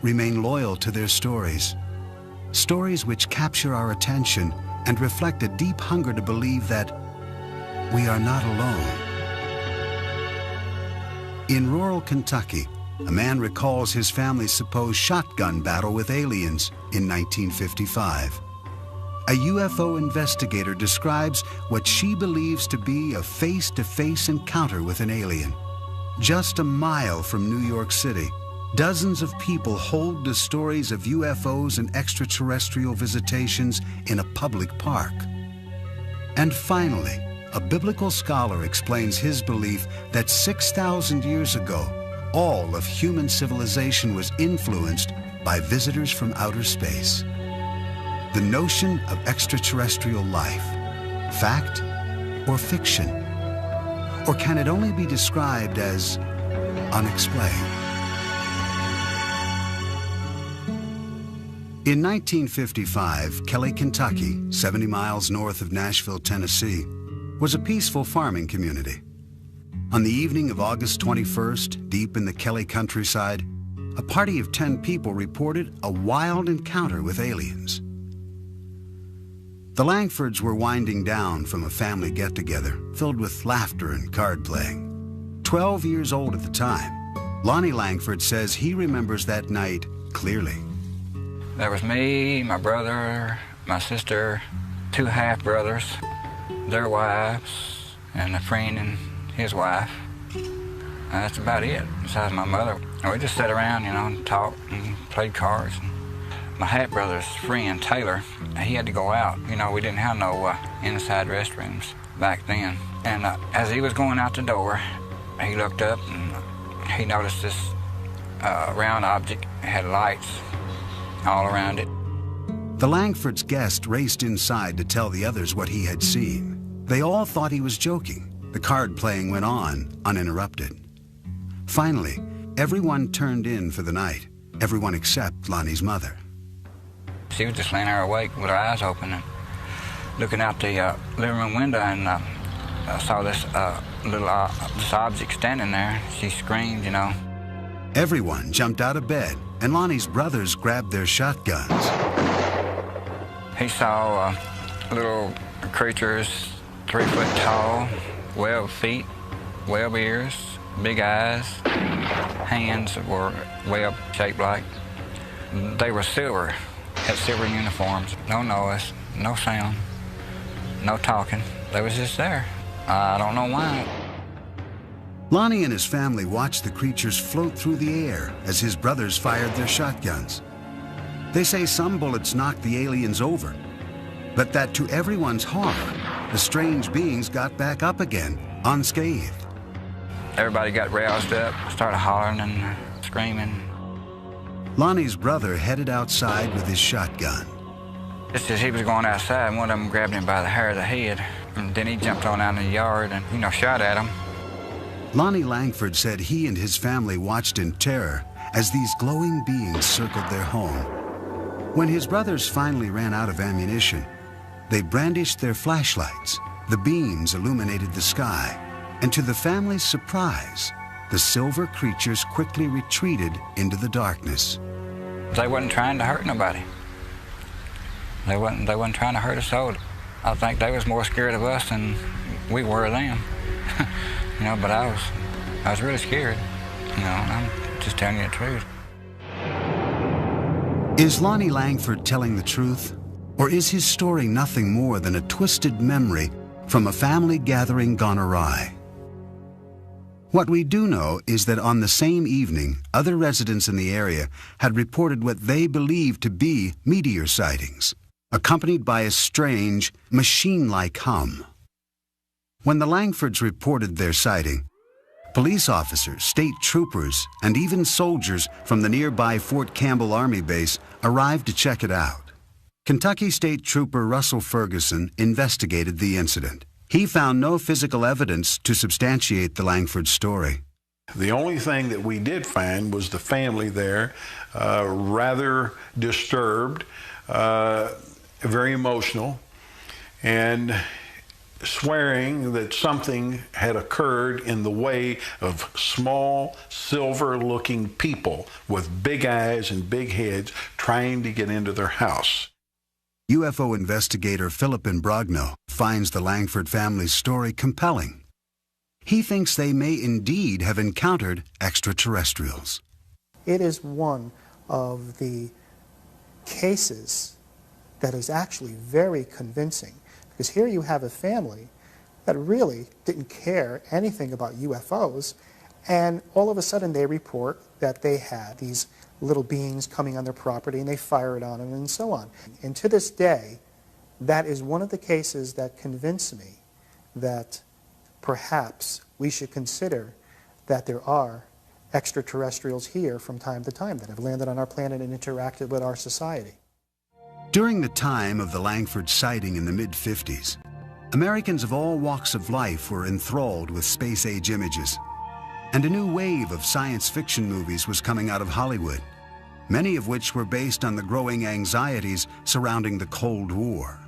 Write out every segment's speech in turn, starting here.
remain loyal to their stories. Stories which capture our attention and reflect a deep hunger to believe that we are not alone. In rural Kentucky, a man recalls his family's supposed shotgun battle with aliens in 1955. A UFO investigator describes what she believes to be a face-to-face encounter with an alien. Just a mile from New York City, dozens of people hold the stories of UFOs and extraterrestrial visitations in a public park. And finally, a biblical scholar explains his belief that 6,000 years ago, all of human civilization was influenced by visitors from outer space. The notion of extraterrestrial life, fact or fiction? Or can it only be described as unexplained? In 1955, Kelly, Kentucky, 70 miles north of Nashville, Tennessee, was a peaceful farming community. On the evening of August 21st, deep in the Kelly countryside, a party of 10 people reported a wild encounter with aliens. The Langfords were winding down from a family get-together filled with laughter and card playing. 12 years old at the time, Lonnie Langford says he remembers that night clearly. There was me, my brother, my sister, 2 half-brothers, their wives, and a friend and his wife. And that's about it, besides my mother. And we just sat around, you know, and talked and played cards. My half-brother's friend, Taylor, he had to go out. You know, we didn't have no inside restrooms back then. And as he was going out the door, he looked up and he noticed this round object. It had lights all around it. The Langfords' guest raced inside to tell the others what he had seen. They all thought he was joking. The card playing went on, uninterrupted. Finally, everyone turned in for the night, everyone except Lonnie's mother. She was just laying there awake with her eyes open and looking out the living room window, and saw this this object standing there. She screamed, you know. Everyone jumped out of bed, and Lonnie's brothers grabbed their shotguns. He saw little creatures 3 foot tall, 12 feet, 12 ears, big eyes, hands that were web-shaped like. They were silver, had silver uniforms, no noise, no sound, no talking. They was just there. I don't know why. Lonnie and his family watched the creatures float through the air as his brothers fired their shotguns. They say some bullets knocked the aliens over, but that to everyone's horror, the strange beings got back up again, unscathed. Everybody got roused up, started hollering and screaming. Lonnie's brother headed outside with his shotgun. Just as he was going outside, one of them grabbed him by the hair of the head, and then he jumped on out in the yard and, you know, shot at him. Lonnie Langford said he and his family watched in terror as these glowing beings circled their home. When his brothers finally ran out of ammunition, they brandished their flashlights. The beams illuminated the sky, and to the family's surprise, the silver creatures quickly retreated into the darkness. They wasn't trying to hurt nobody. They wasn't trying to hurt us all. I think they was more scared of us than we were of them. You know, but I was really scared. You know, I'm just telling you the truth. Is Lonnie Langford telling the truth? Or is his story nothing more than a twisted memory from a family gathering gone awry? What we do know is that on the same evening, other residents in the area had reported what they believed to be meteor sightings, accompanied by a strange, machine-like hum. When the Langfords reported their sighting, police officers, state troopers, and even soldiers from the nearby Fort Campbell Army Base arrived to check it out. Kentucky State Trooper Russell Ferguson investigated the incident. He found no physical evidence to substantiate the Langford story. The only thing that we did find was the family there, rather disturbed, very emotional, and swearing that something had occurred in the way of small, silver-looking people with big eyes and big heads trying to get into their house. UFO investigator Philip Imbrogno finds the Langford family's story compelling. He thinks they may indeed have encountered extraterrestrials. It is one of the cases that is actually very convincing, because here you have a family that really didn't care anything about UFOs, and all of a sudden they report that they had these little beings coming on their property and they fire it on them and so on. And to this day, that is one of the cases that convince me that perhaps we should consider that there are extraterrestrials here from time to time that have landed on our planet and interacted with our society. During the time of the Langford sighting in the mid-50s, Americans of all walks of life were enthralled with space-age images. And a new wave of science fiction movies was coming out of Hollywood, many of which were based on the growing anxieties surrounding the Cold War.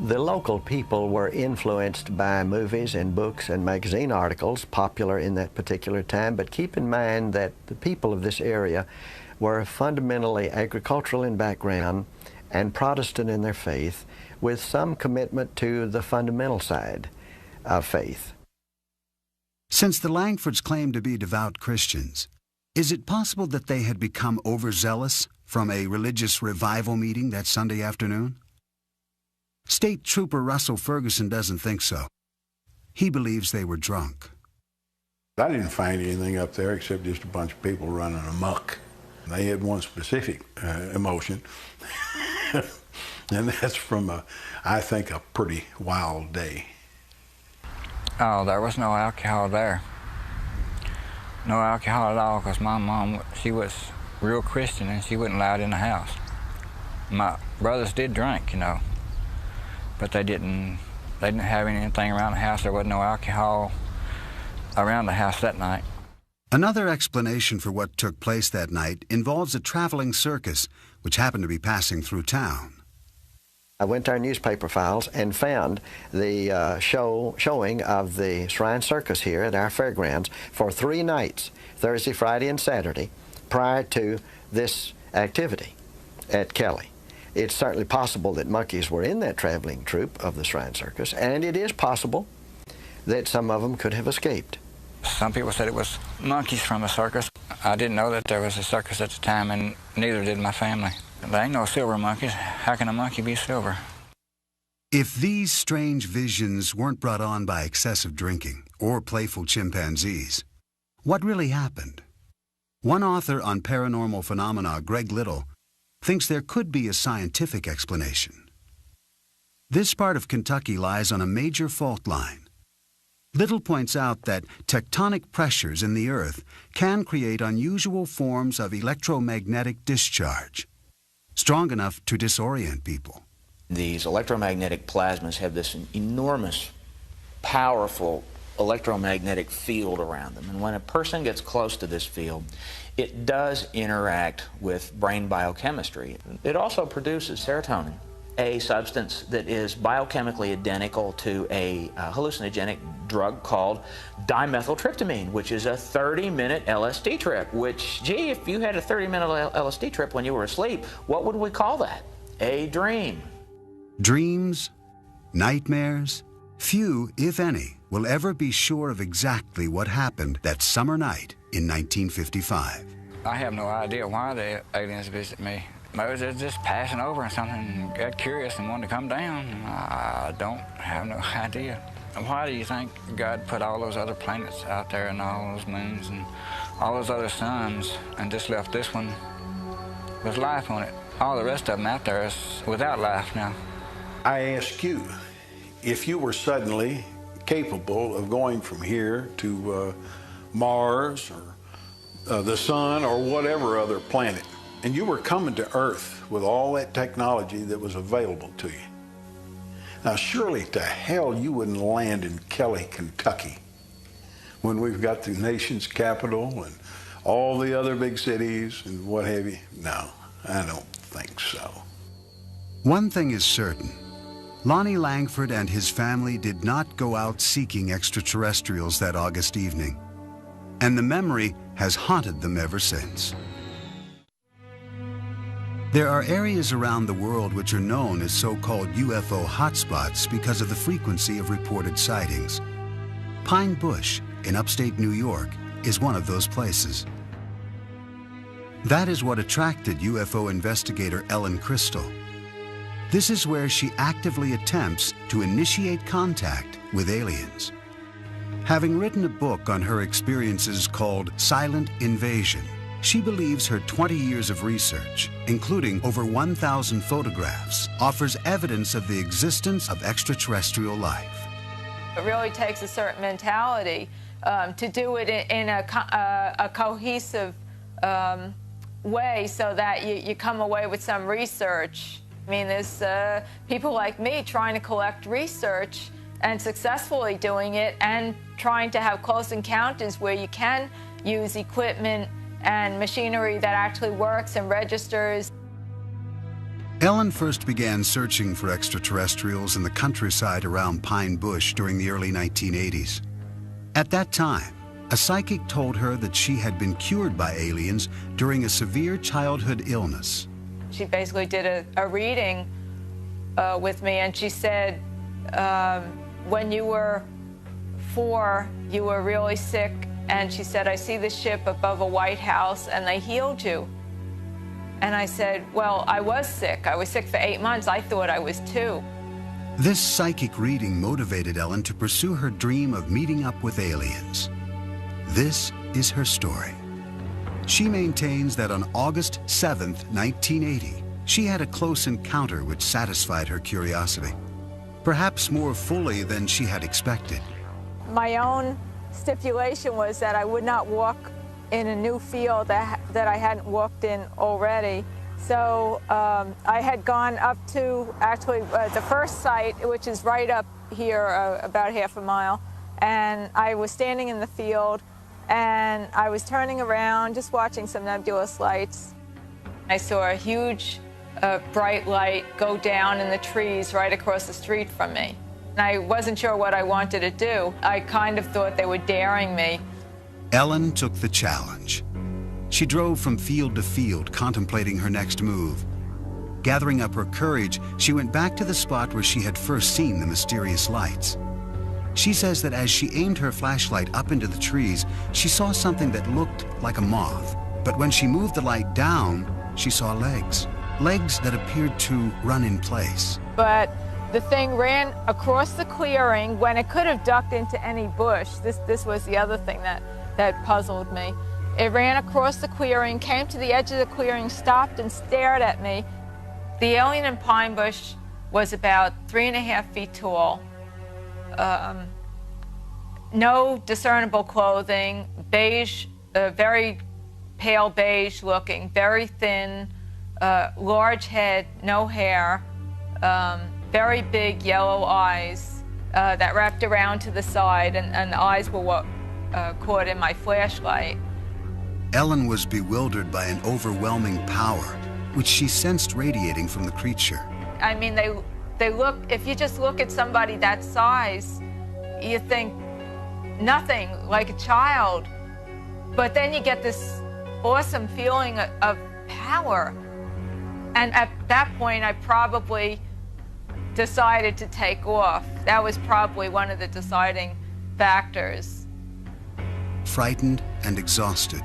The local people were influenced by movies and books and magazine articles popular in that particular time, but keep in mind that the people of this area were fundamentally agricultural in background and Protestant in their faith, with some commitment to the fundamental side of faith. Since the Langfords claimed to be devout Christians, is it possible that they had become overzealous from a religious revival meeting that Sunday afternoon? State Trooper Russell Ferguson doesn't think so. He believes they were drunk. I didn't find anything up there except just a bunch of people running amok. They had one specific emotion, and that's from, I think, a pretty wild day. Oh, there was no alcohol there. No alcohol at all, because my mom, she was real Christian and she wasn't allowed in the house. My brothers did drink, you know, but they didn't have anything around the house. There wasn't no alcohol around the house that night. Another explanation for what took place that night involves a traveling circus which happened to be passing through town. I went to our newspaper files and found the showing of the Shrine Circus here at our fairgrounds for 3 nights, Thursday, Friday, and Saturday, prior to this activity at Kelly. It's certainly possible that monkeys were in that traveling troupe of the Shrine Circus, and it is possible that some of them could have escaped. Some people said it was monkeys from a circus. I didn't know that there was a circus at the time, and neither did my family. There ain't no silver monkeys. How can a monkey be silver? If these strange visions weren't brought on by excessive drinking or playful chimpanzees, what really happened? One author on paranormal phenomena, Greg Little, thinks there could be a scientific explanation. This part of Kentucky lies on a major fault line. Little points out that tectonic pressures in the earth can create unusual forms of electromagnetic discharge, strong enough to disorient people. These electromagnetic plasmas have this enormous, powerful electromagnetic field around them. And when a person gets close to this field, it does interact with brain biochemistry. It also produces serotonin, a substance that is biochemically identical to a hallucinogenic drug called dimethyltryptamine, which is a 30-minute LSD trip, which, gee, if you had a 30-minute LSD trip when you were asleep, what would we call that? A dream. Dreams, nightmares, few, if any, will ever be sure of exactly what happened that summer night in 1955. I have no idea why the aliens visit me. Maybe they're just passing over and something got curious and wanted to come down. I don't have no idea. Why do you think God put all those other planets out there and all those moons and all those other suns and just left this one with life on it? All the rest of them out there is without life now. I ask you, if you were suddenly capable of going from here to Mars or the sun or whatever other planet, and you were coming to Earth with all that technology that was available to you. Now, surely to hell you wouldn't land in Kelly, Kentucky, when we've got the nation's capital and all the other big cities and what have you. No, I don't think so. One thing is certain. Lonnie Langford and his family did not go out seeking extraterrestrials that August evening, and the memory has haunted them ever since. There are areas around the world which are known as so-called UFO hotspots because of the frequency of reported sightings. Pine Bush in upstate New York is one of those places. That is what attracted UFO investigator Ellen Crystal. This is where she actively attempts to initiate contact with aliens. Having written a book on her experiences called Silent Invasion, she believes her 20 years of research, including over 1,000 photographs, offers evidence of the existence of extraterrestrial life. It really takes a certain mentality to do it in a cohesive way so that you come away with some research. I mean, there's people like me trying to collect research and successfully doing it and trying to have close encounters where you can use equipment and machinery that actually works and registers. Ellen first began searching for extraterrestrials in the countryside around Pine Bush during the early 1980s. At that time, a psychic told her that she had been cured by aliens during a severe childhood illness. She basically did a reading with me, and she said, when you were 4, you were really sick, and she said, I see the ship above a White House, and they healed you. And I said, well, I was sick. I was sick for 8 months. I thought I was 2. This psychic reading motivated Ellen to pursue her dream of meeting up with aliens. This is her story. She maintains that on August 7th, 1980, she had a close encounter which satisfied her curiosity, perhaps more fully than she had expected. My own stipulation was that I would not walk in a new field that I hadn't walked in already. So I had gone up to actually the first site, which is right up here, about half a mile, and I was standing in the field, and I was turning around, just watching some nebulous lights. I saw a huge bright light go down in the trees right across the street from me. And I wasn't sure what I wanted to do. I kind of thought they were daring me. Ellen took the challenge. She drove from field to field, contemplating her next move. Gathering up her courage, she went back to the spot where she had first seen the mysterious lights. She says that as she aimed her flashlight up into the trees, she saw something that looked like a moth. But when she moved the light down, she saw legs. Legs that appeared to run in place. But the thing ran across the clearing when it could have ducked into any bush. This was the other thing that puzzled me. It ran across the clearing, came to the edge of the clearing, stopped and stared at me. The alien in Pine Bush was about 3.5 feet tall. No discernible clothing, beige, very pale beige looking, very thin, large head, no hair, very big yellow eyes that wrapped around to the side, and the eyes were what caught in my flashlight. Ellen was bewildered by an overwhelming power, which she sensed radiating from the creature. I mean, they look, if you just look at somebody that size, you think nothing, like a child. But then you get this awesome feeling of power. And at that point, I probably decided to take off. That was probably one of the deciding factors. Frightened and exhausted,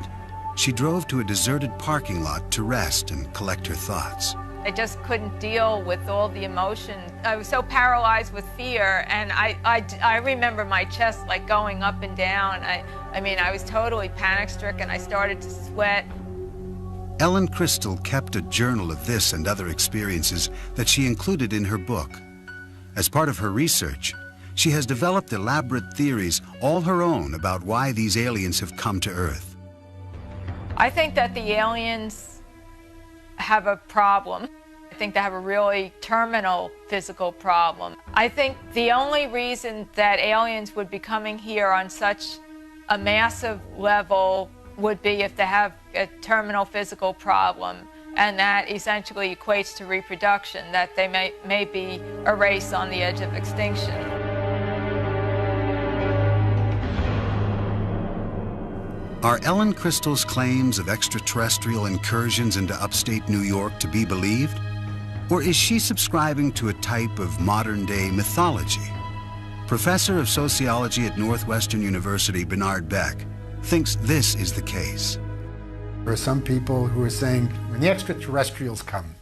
she drove to a deserted parking lot to rest and collect her thoughts. I just couldn't deal with all the emotion. I was so paralyzed with fear, and I remember my chest like going up and down. I mean, I was totally panic-stricken. I started to sweat. Ellen Crystal kept a journal of this and other experiences that she included in her book. As part of her research, she has developed elaborate theories, all her own, about why these aliens have come to Earth. I think that the aliens have a problem. I think they have a really terminal physical problem. I think the only reason that aliens would be coming here on such a massive level would be if they have a terminal physical problem. and that essentially equates to reproduction, that they may be a race on the edge of extinction. Are Ellen Crystal's claims of extraterrestrial incursions into upstate New York to be believed? Or is she subscribing to a type of modern-day mythology? Professor of Sociology at Northwestern University, Bernard Beck, thinks this is the case. There are some people who are saying when the extraterrestrials come,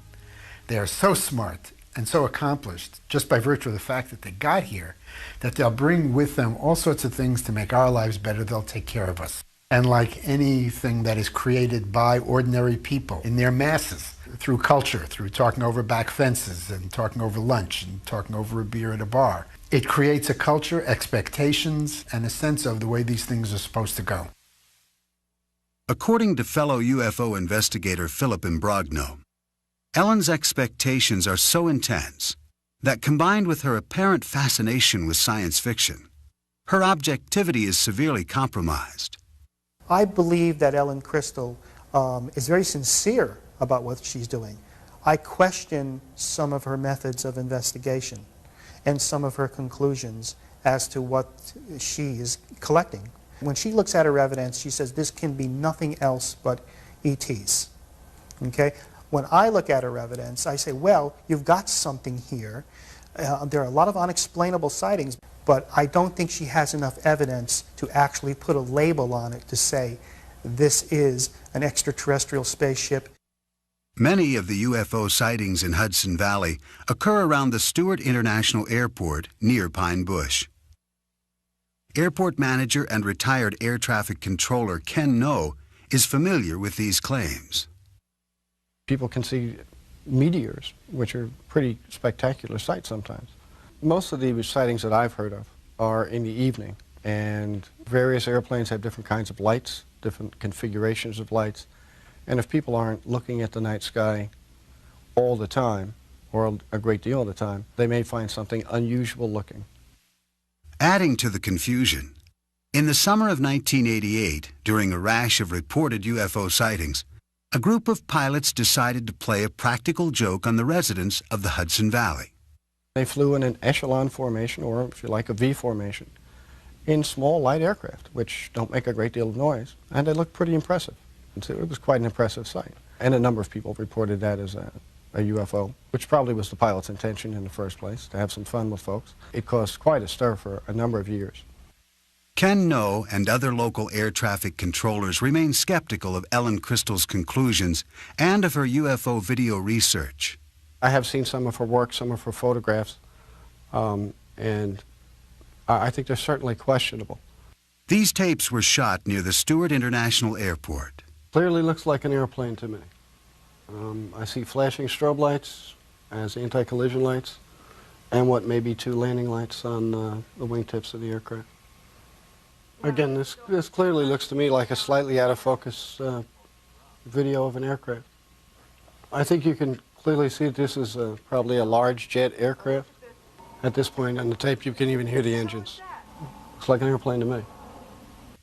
they are so smart and so accomplished, just by virtue of the fact that they got here, that they'll bring with them all sorts of things to make our lives better. They'll take care of us. And like anything that is created by ordinary people in their masses, through culture, through talking over back fences and talking over lunch and talking over a beer at a bar, it creates a culture, expectations, and a sense of the way these things are supposed to go. According to fellow UFO investigator Philip Imbrogno, Ellen's expectations are so intense that, combined with her apparent fascination with science fiction, her objectivity is severely compromised. I believe that Ellen Crystal is very sincere about what she's doing. I question some of her methods of investigation and some of her conclusions as to what she is collecting. When she looks at her evidence, she says this can be nothing else but ETs. Okay? When I look at her evidence, I say, well, you've got something here. There are a lot of unexplainable sightings, but I don't think she has enough evidence to actually put a label on it to say this is an extraterrestrial spaceship. Many of the UFO sightings in Hudson Valley occur around the Stewart International Airport near Pine Bush. Airport manager and retired air traffic controller Ken No is familiar with these claims. People can see meteors, which are pretty spectacular sights sometimes. Most of the sightings that I've heard of are in the evening, and various airplanes have different kinds of lights, different configurations of lights, and if people aren't looking at the night sky all the time, or a great deal of the time, they may find something unusual looking. Adding to the confusion, in the summer of 1988, during a rash of reported UFO sightings, a group of pilots decided to play a practical joke on the residents of the Hudson Valley. They flew in an echelon formation, or if you like, a V formation, in small light aircraft, which don't make a great deal of noise, and they looked pretty impressive. And so it was quite an impressive sight. And a number of people reported that as a UFO, which probably was the pilot's intention in the first place, to have some fun with folks. It caused quite a stir for a number of years. Ken No and other local air traffic controllers remain skeptical of Ellen Crystal's conclusions and of her UFO video research. I have seen some of her work, some of her photographs, and I think they're certainly questionable. These tapes were shot near the Stewart International Airport. Clearly looks like an airplane to me. I see flashing strobe lights as anti-collision lights, and what may be two landing lights on the wingtips of the aircraft. Again, this clearly looks to me like a slightly out of focus video of an aircraft. I think you can clearly see that this is probably a large jet aircraft. At this point on the tape, you can even hear the engines. Looks like an airplane to me.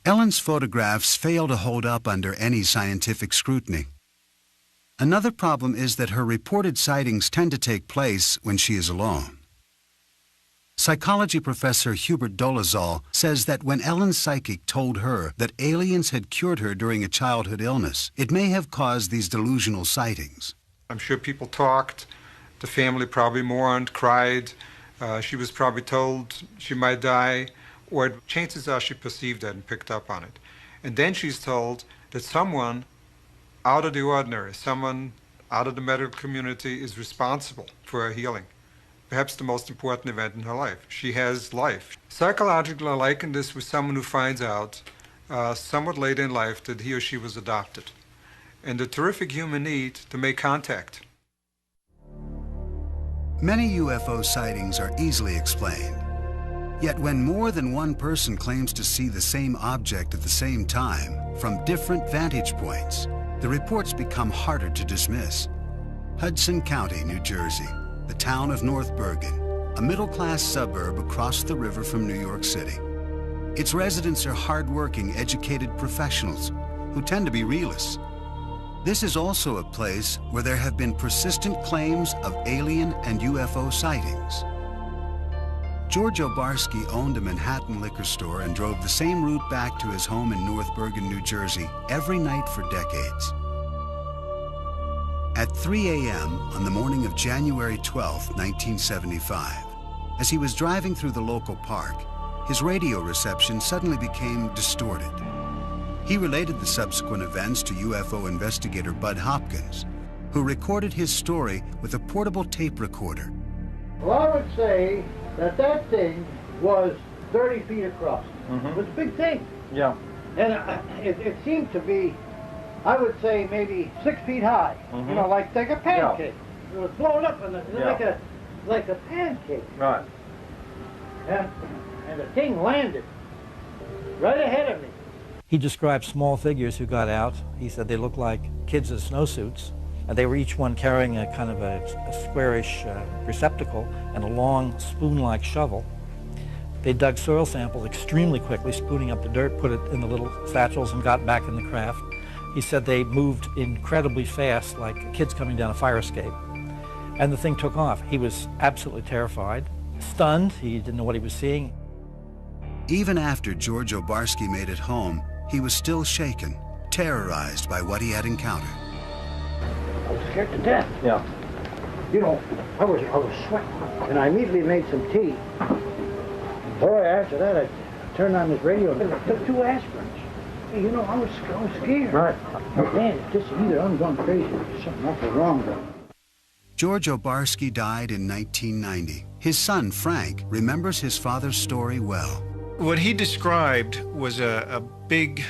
Ellen's photographs fail to hold up under any scientific scrutiny. Another problem is that her reported sightings tend to take place when she is alone. Psychology professor Hubert Dolezal says that when Ellen's psychic told her that aliens had cured her during a childhood illness, it may have caused these delusional sightings. I'm sure people talked. The family probably mourned, cried. She was probably told she might die, or chances are she perceived that and picked up on it. And then she's told that someone out of the ordinary, someone out of the medical community is responsible for her healing. Perhaps the most important event in her life. She has life. Psychologically, I liken this with someone who finds out somewhat later in life that he or she was adopted, and the terrific human need to make contact. Many UFO sightings are easily explained. Yet when more than one person claims to see the same object at the same time from different vantage points, the reports become harder to dismiss. Hudson County, New Jersey, the town of North Bergen, a middle-class suburb across the river from New York City. Its residents are hard-working, educated professionals who tend to be realists. This is also a place where there have been persistent claims of alien and UFO sightings. George Obarski owned a Manhattan liquor store and drove the same route back to his home in North Bergen, New Jersey, every night for decades. At 3 a.m. on the morning of January 12, 1975, as he was driving through the local park, his radio reception suddenly became distorted. He related the subsequent events to UFO investigator Bud Hopkins, who recorded his story with a portable tape recorder. Well, I would say that that thing was 30 feet across. It was a big thing. Yeah. And it seemed to be, I would say, maybe 6 feet high. You know, like a pancake. It was blown up and like a pancake. Right. And the thing landed right ahead of me. He described small figures who got out. He said they looked like kids in snowsuits. And they were each one carrying a kind of a squarish receptacle and a long spoon-like shovel. They dug soil samples extremely quickly, spooning up the dirt, put it in the little satchels, and got back in the craft. He said they moved incredibly fast, like kids coming down a fire escape. And the thing took off. He was absolutely terrified, stunned. He didn't know what he was seeing. Even after George Obarski made it home, he was still shaken, terrorized by what he had encountered. I was scared to death. Yeah. You know, I was sweating, and I immediately made some tea. Boy, after that, I turned on this radio and I took 2 aspirins. Hey, you know, I was scared. Right. But man, it's just either I'm going crazy or there's something awful wrong with me. George Obarski died in 1990. His son, Frank, remembers his father's story well. What he described was a big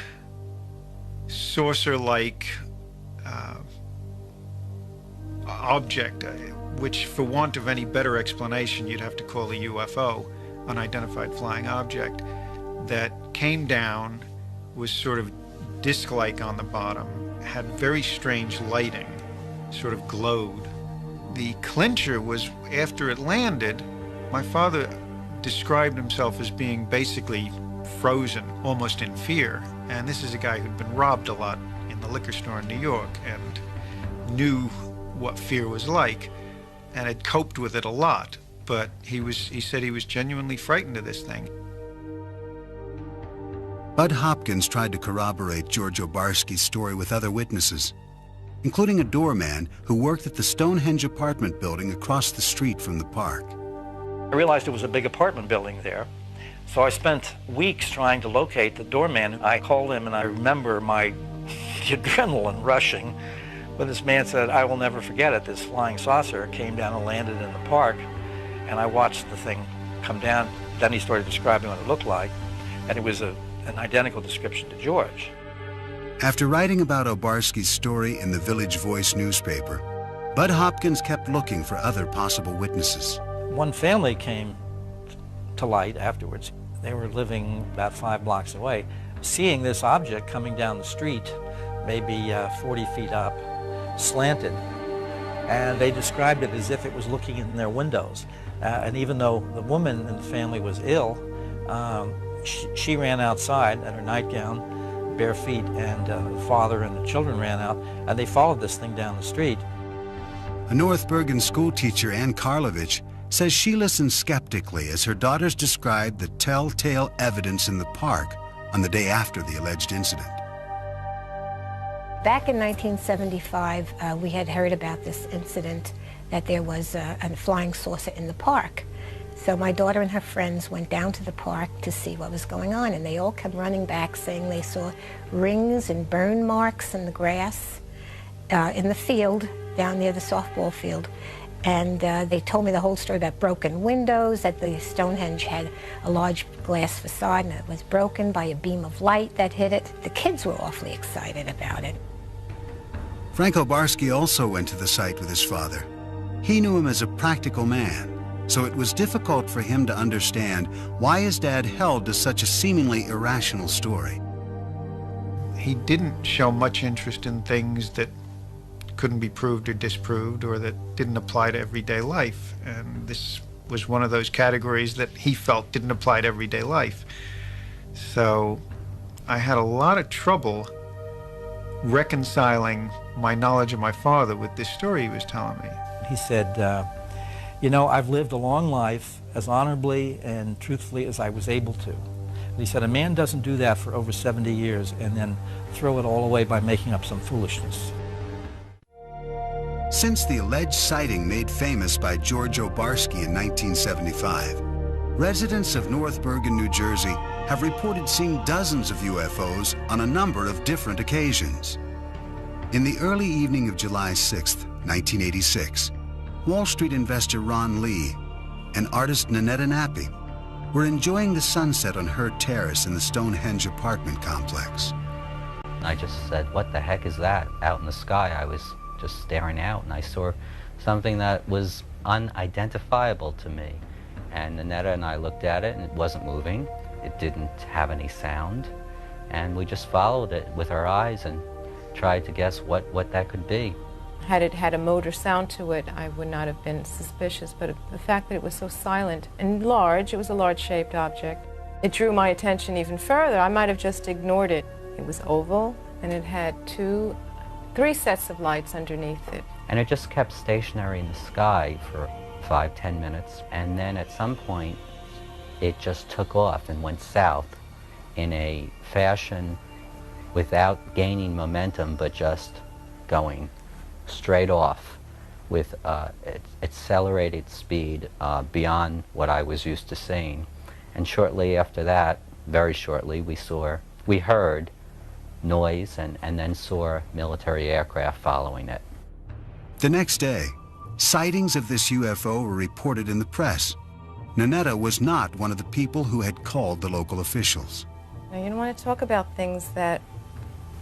saucer-like object, which, for want of any better explanation, you'd have to call a UFO, unidentified flying object, that came down, was sort of disc-like on the bottom, had very strange lighting, sort of glowed. The clincher was, after it landed, my father described himself as being basically frozen, almost in fear. And this is a guy who'd been robbed a lot in the liquor store in New York and knew what fear was like and had coped with it a lot. But he said he was genuinely frightened of this thing. Bud Hopkins tried to corroborate George Obarski's story with other witnesses, including a doorman who worked at the Stonehenge apartment building across the street from the park. I realized it was a big apartment building there, so I spent weeks trying to locate the doorman. I called him, and I remember my adrenaline rushing when this man said, "I will never forget it. This flying saucer came down and landed in the park," and I watched the thing come down. Then he started describing what it looked like, and it was an identical description to George. After writing about Obarski's story in the Village Voice newspaper, Bud Hopkins kept looking for other possible witnesses. One family came to light afterwards. They were living about 5 blocks away, seeing this object coming down the street, maybe 40 feet up, slanted. And they described it as if it was looking in their windows. And even though the woman in the family was ill, she ran outside in her nightgown, bare feet, and the father and the children ran out, and they followed this thing down the street. A North Bergen schoolteacher, Ann Karlovich, says she listened skeptically as her daughters described the telltale evidence in the park on the day after the alleged incident. Back in 1975, we had heard about this incident, that there was a flying saucer in the park. So my daughter and her friends went down to the park to see what was going on, and they all kept running back saying they saw rings and burn marks in the grass in the field down near the softball field. And they told me the whole story about broken windows, that the Stonehenge had a large glass facade and it was broken by a beam of light that hit it. The kids were awfully excited about it. Frank Obarski also went to the site with his father. He knew him as a practical man, so it was difficult for him to understand why his dad held to such a seemingly irrational story. He didn't show much interest in things that couldn't be proved or disproved, or that didn't apply to everyday life. And this was one of those categories that he felt didn't apply to everyday life. So I had a lot of trouble reconciling my knowledge of my father with this story he was telling me. He said, you know, I've lived a long life as honorably and truthfully as I was able to. And he said, a man doesn't do that for over 70 years and then throw it all away by making up some foolishness. Since the alleged sighting made famous by George Obarski in 1975, residents of North Bergen, New Jersey have reported seeing dozens of UFOs on a number of different occasions. In the early evening of July 6, 1986, Wall Street investor Ron Lee and artist Nanetta Nappy were enjoying the sunset on Hurd Terrace in the Stonehenge apartment complex. I just said, what the heck is that out in the sky? I was just staring out and I saw something that was unidentifiable to me. And Nanetta and I looked at it and it wasn't moving. It didn't have any sound. And we just followed it with our eyes and tried to guess what that could be. Had it had a motor sound to it, I would not have been suspicious, but the fact that it was so silent and large, it was a large-shaped object, it drew my attention even further. I might have just ignored it. It was oval, and it had three sets of lights underneath it. And it just kept stationary in the sky for 5-10 minutes, and then at some point, it just took off and went south in a fashion without gaining momentum, but just going straight off with accelerated speed beyond what I was used to seeing. And shortly after that, very shortly, we heard noise and then saw military aircraft following it. The next day, sightings of this UFO were reported in the press. Nanetta was not one of the people who had called the local officials. Now, you don't want to talk about things that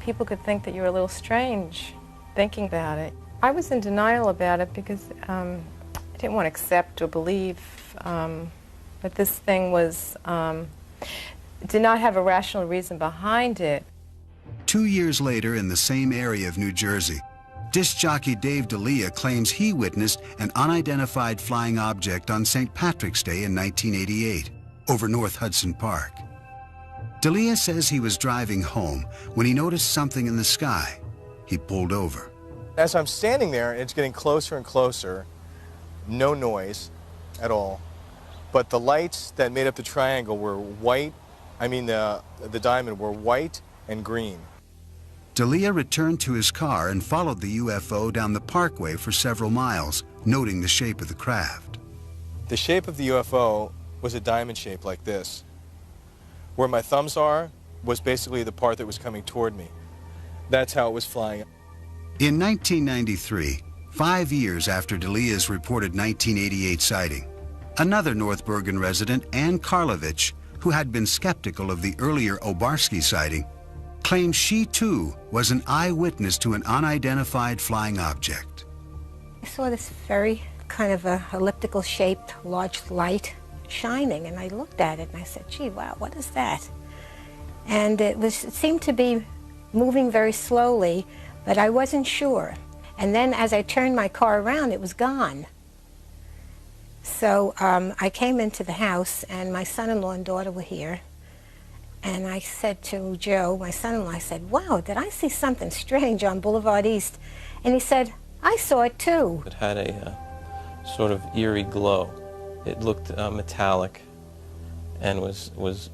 people could think that you're a little strange thinking about it. I was in denial about it because I didn't want to accept or believe that this thing did not have a rational reason behind it. 2 years later, in the same area of New Jersey, disc jockey Dave D'Elia claims he witnessed an unidentified flying object on St. Patrick's Day in 1988 over North Hudson Park. D'Elia says he was driving home when he noticed something in the sky. He pulled over. As I'm standing there, it's getting closer and closer, no noise at all, but the lights that made up the triangle were white, the diamond were white and green. D'Elia returned to his car and followed the UFO down the parkway for several miles, noting the shape of the craft. The shape of the UFO was a diamond shape like this. Where my thumbs are was basically the part that was coming toward me. That's how it was flying. In 1993, 5 years after D'Elia's reported 1988 sighting, another North Bergen resident, Ann Karlovich, who had been skeptical of the earlier Obarski sighting, claims she too was an eyewitness to an unidentified flying object. I saw this very kind of a elliptical shaped large light shining, and I looked at it and I said, gee, wow, what is that? And it seemed to be moving very slowly, but I wasn't sure. And then as I turned my car around, it was gone. So I came into the house, and my son-in-law and daughter were here. And I said to Joe, my son-in-law, I said, wow, did I see something strange on Boulevard East? And he said, I saw it too. It had a sort of eerie glow. It looked metallic and was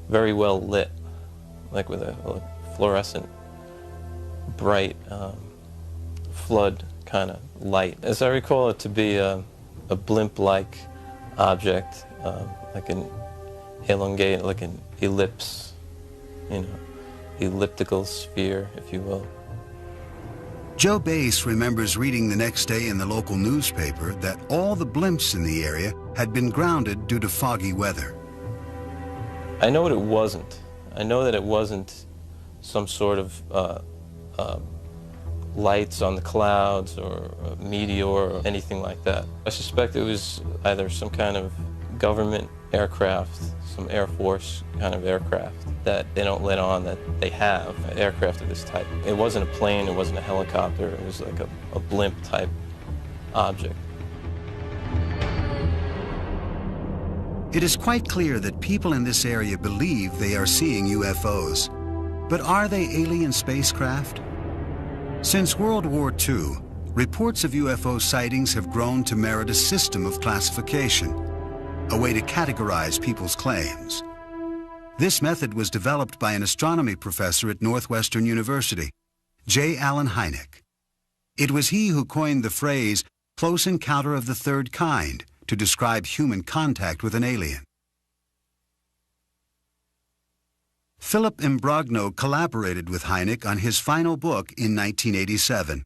very well lit, like with a fluorescent, bright flood kind of light. As I recall it to be a blimp-like object, like an elongated, like an ellipse, elliptical sphere, if you will. Joe Bass remembers reading the next day in the local newspaper that all the blimps in the area had been grounded due to foggy weather. I know what it wasn't. I know that it wasn't some sort of lights on the clouds or a meteor or anything like that. I suspect it was either some kind of government aircraft, some Air Force kind of aircraft that they don't let on that they have, aircraft of this type. It wasn't a plane, it wasn't a helicopter, it was like a blimp type object. It is quite clear that people in this area believe they are seeing UFOs. But are they alien spacecraft? Since World War II, reports of UFO sightings have grown to merit a system of classification, a way to categorize people's claims. This method was developed by an astronomy professor at Northwestern University, J. Allen Hynek. It was he who coined the phrase close encounter of the third kind to describe human contact with an alien. Philip Imbrogno collaborated with Hynek on his final book in 1987.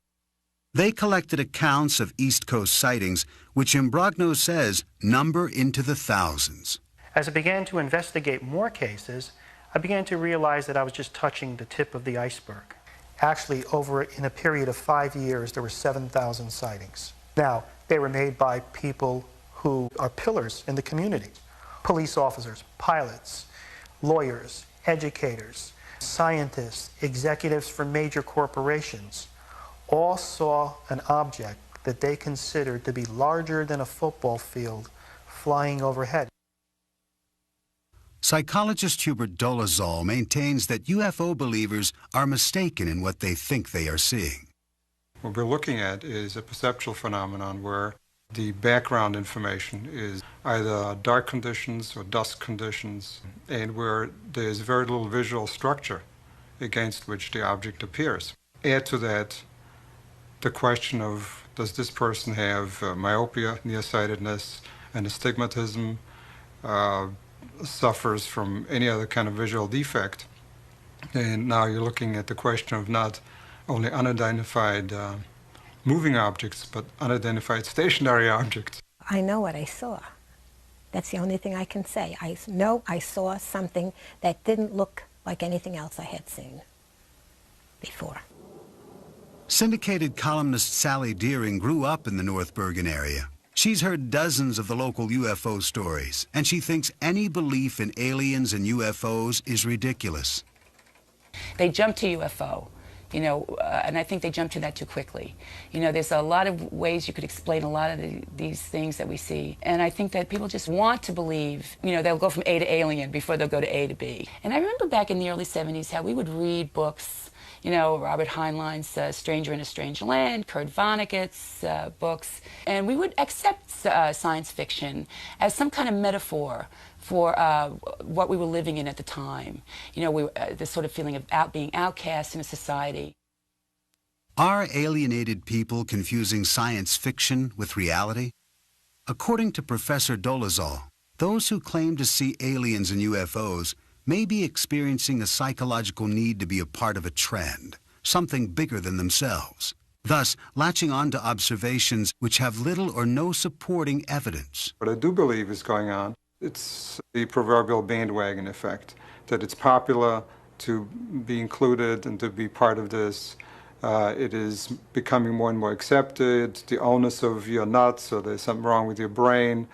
They collected accounts of East Coast sightings, which Imbrogno says number into the thousands. As I began to investigate more cases, I began to realize that I was just touching the tip of the iceberg. Actually, in a period of 5 years, there were 7,000 sightings. Now, they were made by people who are pillars in the community. Police officers, pilots, lawyers, educators, scientists, executives from major corporations, all saw an object that they considered to be larger than a football field flying overhead. Psychologist Hubert Dolezal maintains that UFO believers are mistaken in what they think they are seeing. What we're looking at is a perceptual phenomenon where the background information is either dark conditions or dusk conditions, and where there's very little visual structure against which the object appears. Add to that the question of, does this person have myopia, nearsightedness, and astigmatism, suffers from any other kind of visual defect? And now you're looking at the question of not only unidentified moving objects, but unidentified stationary objects. I know what I saw. That's the only thing I can say. I know I saw something that didn't look like anything else I had seen before. Syndicated columnist Sally Deering grew up in the North Bergen area. She's heard dozens of the local UFO stories, and she thinks any belief in aliens and UFOs is ridiculous. They jump to UFO, and I think they jump to that too quickly. There's a lot of ways you could explain a lot of these things that we see, and I think that people just want to believe, they'll go from A to alien before they'll go to A to B. And I remember back in the early 70s how we would read books, Robert Heinlein's Stranger in a Strange Land, Kurt Vonnegut's books, and we would accept science fiction as some kind of metaphor for what we were living in at the time. This sort of feeling of being outcast in a society. Are alienated people confusing science fiction with reality? According to Professor Dolezal, those who claim to see aliens and UFOs may be experiencing a psychological need to be a part of a trend, something bigger than themselves, thus latching on to observations which have little or no supporting evidence. What I do believe is going on, it's the proverbial bandwagon effect, that it's popular to be included and to be part of this. It is becoming more and more accepted. The onus of you're nuts, or there's something wrong with your brain,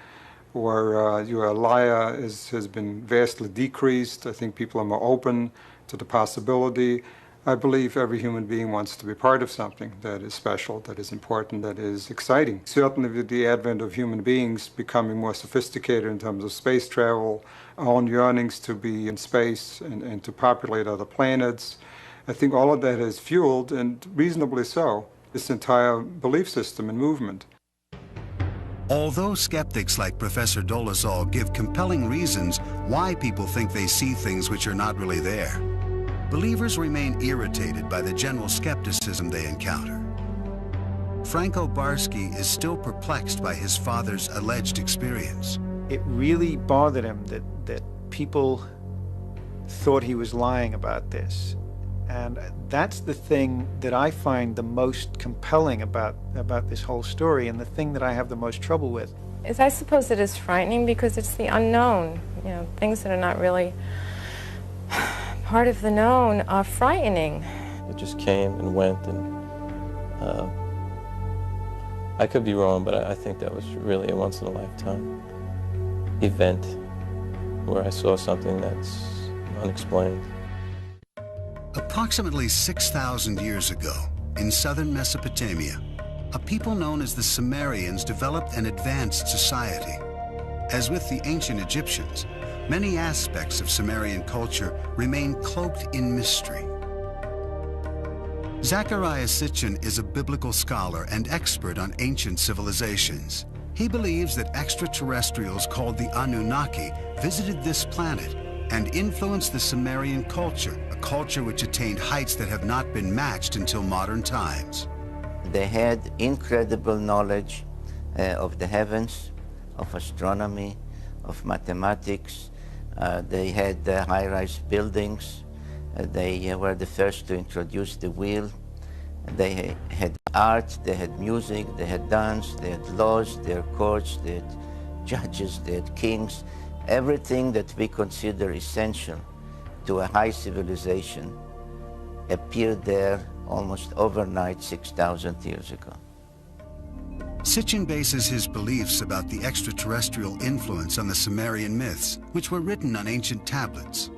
or you're a liar has been vastly decreased. I think people are more open to the possibility. I believe every human being wants to be part of something that is special, that is important, that is exciting. Certainly with the advent of human beings becoming more sophisticated in terms of space travel, our own yearnings to be in space and to populate other planets, I think all of that has fueled, and reasonably so, this entire belief system and movement. Although skeptics like Professor Dolezal give compelling reasons why people think they see things which are not really there, believers remain irritated by the general skepticism they encounter. Franco Barsky is still perplexed by his father's alleged experience. It really bothered him that people thought he was lying about this. And that's the thing that I find the most compelling about this whole story, and the thing that I have the most trouble with. I suppose it is frightening because it's the unknown. Things that are not really part of the known are frightening. It just came and went, and I could be wrong, but I think that was really a once-in-a-lifetime event where I saw something that's unexplained. Approximately 6,000 years ago, in southern Mesopotamia, a people known as the Sumerians developed an advanced society. As with the ancient Egyptians, many aspects of Sumerian culture remain cloaked in mystery. Zecharia Sitchin is a biblical scholar and expert on ancient civilizations. He believes that extraterrestrials called the Anunnaki visited this planet and influenced the Sumerian culture, a culture which attained heights that have not been matched until modern times. They had incredible knowledge of the heavens, of astronomy, of mathematics. They had high-rise buildings. They were the first to introduce the wheel. They had art, they had music, they had dance, they had laws, they had courts, they had judges, they had kings. Everything that we consider essential to a high civilization appeared there almost overnight 6,000 years ago. Sitchin bases his beliefs about the extraterrestrial influence on the Sumerian myths, which were written on ancient tablets.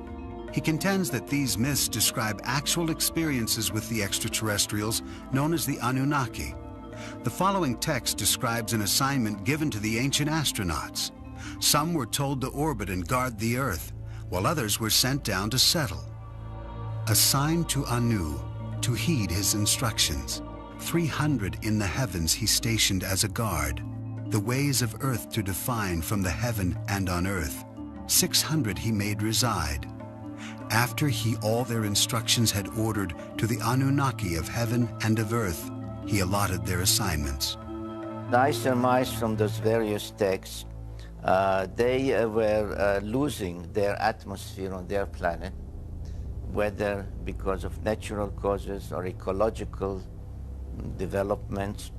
He contends that these myths describe actual experiences with the extraterrestrials known as the Anunnaki. The following text describes an assignment given to the ancient astronauts. Some were told to orbit and guard the Earth, while others were sent down to settle. Assigned to Anu to heed his instructions. 300 in the heavens he stationed as a guard, the ways of earth to define from the heaven and on earth. 600 he made reside. After he all their instructions had ordered to the Anunnaki of heaven and of earth, he allotted their assignments. I surmise from those various texts, they were losing their atmosphere on their planet, whether because of natural causes or ecological developments.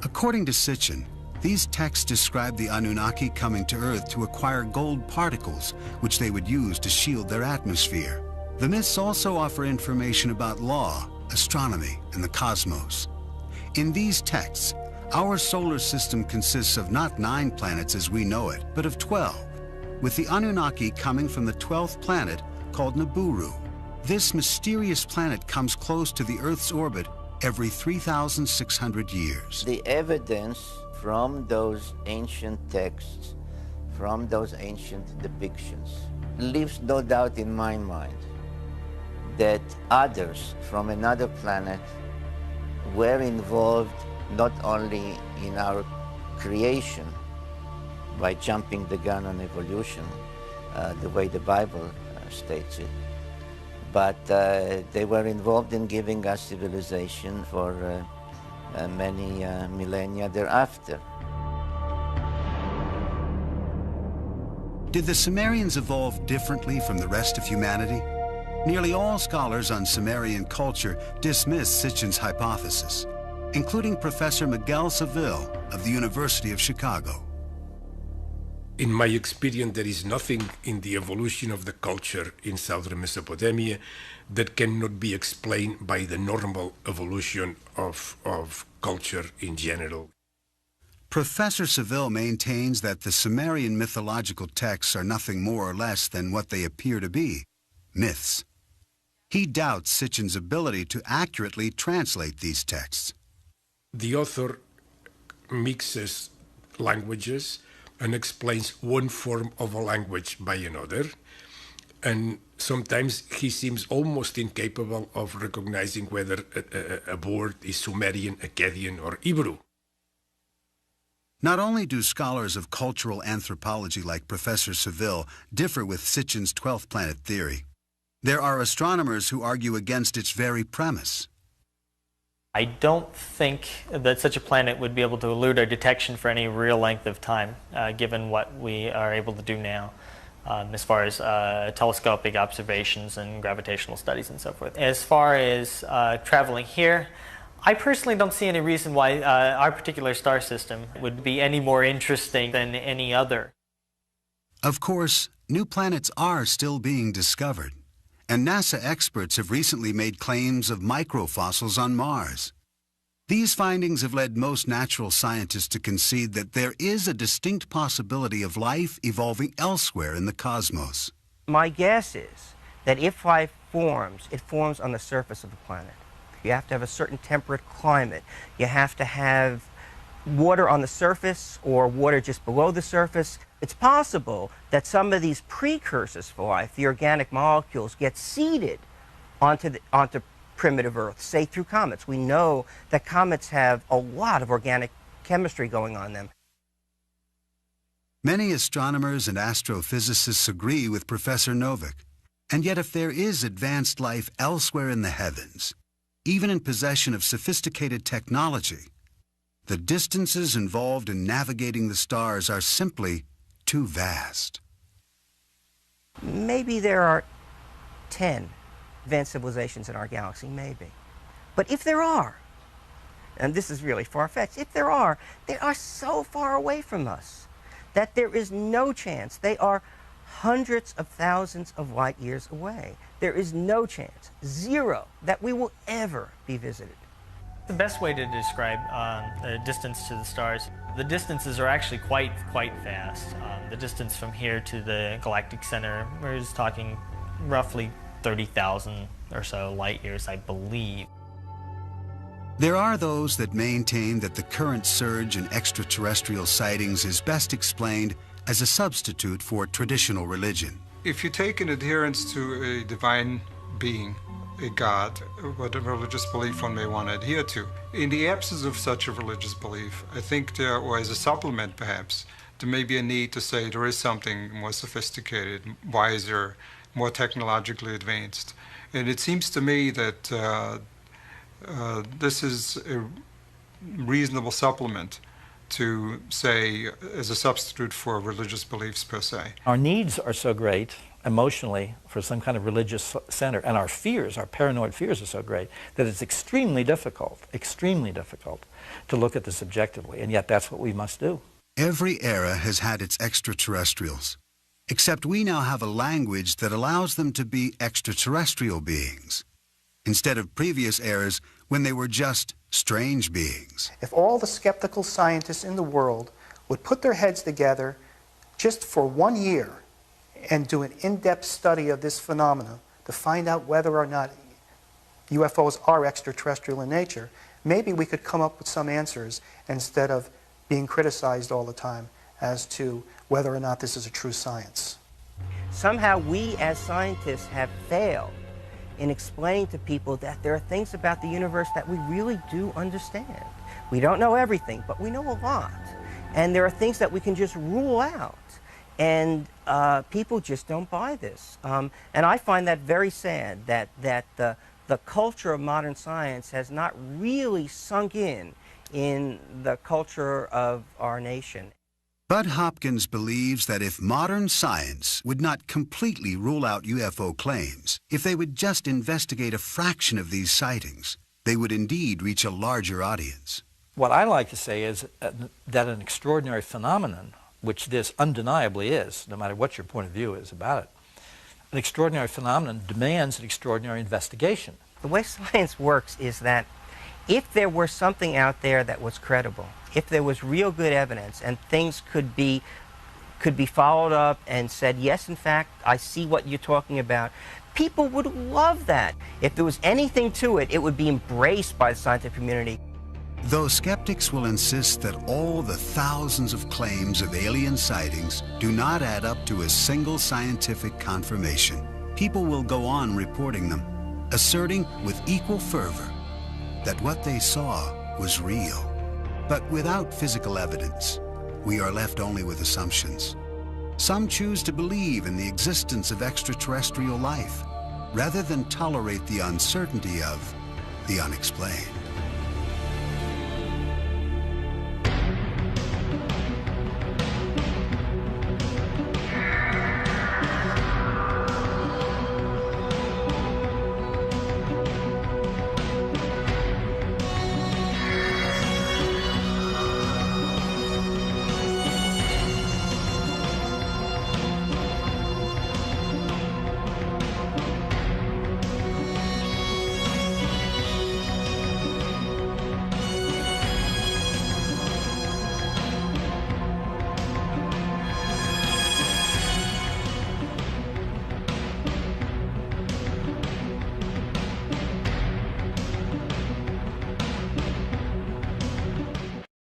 According to Sitchin, these texts describe the Anunnaki coming to Earth to acquire gold particles, which they would use to shield their atmosphere. The myths also offer information about law, astronomy, and the cosmos. In these texts, our solar system consists of not 9 planets as we know it, but of 12, with the Anunnaki coming from the 12th planet called Nibiru. This mysterious planet comes close to the Earth's orbit every 3,600 years. The evidence from those ancient texts, from those ancient depictions, leaves no doubt in my mind that others from another planet were involved not only in our creation by jumping the gun on evolution, the way the Bible states it, but they were involved in giving us civilization for many millennia thereafter. Did the Sumerians evolve differently from the rest of humanity? Nearly all scholars on Sumerian culture dismiss Sitchin's hypothesis, including Professor Miguel Seville of the University of Chicago. In my experience, there is nothing in the evolution of the culture in southern Mesopotamia that cannot be explained by the normal evolution of culture in general. Professor Seville maintains that the Sumerian mythological texts are nothing more or less than what they appear to be, myths. He doubts Sitchin's ability to accurately translate these texts. The author mixes languages and explains one form of a language by another, and sometimes he seems almost incapable of recognizing whether a word is Sumerian, Akkadian, or Hebrew. Not only do scholars of cultural anthropology like Professor Seville differ with Sitchin's 12th planet theory, there are astronomers who argue against its very premise. I don't think that such a planet would be able to elude our detection for any real length of time, given what we are able to do now, as far as telescopic observations and gravitational studies and so forth. As far as traveling here, I personally don't see any reason why our particular star system would be any more interesting than any other. Of course, new planets are still being discovered, and NASA experts have recently made claims of microfossils on Mars. These findings have led most natural scientists to concede that there is a distinct possibility of life evolving elsewhere in the cosmos. My guess is that if life forms, it forms on the surface of the planet. You have to have a certain temperate climate. You have to have water on the surface or water just below the surface. It's possible that some of these precursors for life, the organic molecules, get seeded onto primitive Earth, say through comets. We know that comets have a lot of organic chemistry going on them. Many astronomers and astrophysicists agree with Professor Novick. And yet if there is advanced life elsewhere in the heavens, even in possession of sophisticated technology, the distances involved in navigating the stars are simply too vast. Maybe there are 10 advanced civilizations in our galaxy, maybe. But if there are, and this is really far-fetched, if there are, they are so far away from us that there is no chance. They are hundreds of thousands of light years away. There is no chance, zero, that we will ever be visited. The best way to describe the distance to the stars, the distances are actually quite vast. The distance from here to the galactic center, we're just talking roughly 30,000 or so light years, I believe. There are those that maintain that the current surge in extraterrestrial sightings is best explained as a substitute for traditional religion. If you take an adherence to a divine being, a god, what a religious belief one may want to adhere to, in the absence of such a religious belief, I think there, or as a supplement perhaps, there may be a need to say there is something more sophisticated, wiser, more technologically advanced. And it seems to me that this is a reasonable supplement to say as a substitute for religious beliefs per se. Our needs are so great emotionally for some kind of religious center, and our fears, our paranoid fears are so great that it's extremely difficult to look at this objectively, and yet that's what we must do. Every era has had its extraterrestrials, except we now have a language that allows them to be extraterrestrial beings, instead of previous eras when they were just strange beings. If all the skeptical scientists in the world would put their heads together just for 1 year and do an in-depth study of this phenomena to find out whether or not UFOs are extraterrestrial in nature, maybe we could come up with some answers instead of being criticized all the time as to whether or not this is a true science. Somehow we as scientists have failed in explaining to people that there are things about the universe that we really do understand. We don't know everything, but we know a lot. And there are things that we can just rule out. And people just don't buy this. And I find that very sad, that the culture of modern science has not really sunk in the culture of our nation. Bud Hopkins believes that if modern science would not completely rule out UFO claims, if they would just investigate a fraction of these sightings, they would indeed reach a larger audience. What I like to say is that an extraordinary phenomenon, which this undeniably is, no matter what your point of view is about it, an extraordinary phenomenon demands an extraordinary investigation. The way science works is that if there were something out there that was credible, if there was real good evidence and things could be followed up and said, yes, in fact, I see what you're talking about, people would love that. If there was anything to it, it would be embraced by the scientific community. Though skeptics will insist that all the thousands of claims of alien sightings do not add up to a single scientific confirmation, people will go on reporting them, asserting with equal fervor that what they saw was real. But without physical evidence, we are left only with assumptions. Some choose to believe in the existence of extraterrestrial life, rather than tolerate the uncertainty of the unexplained.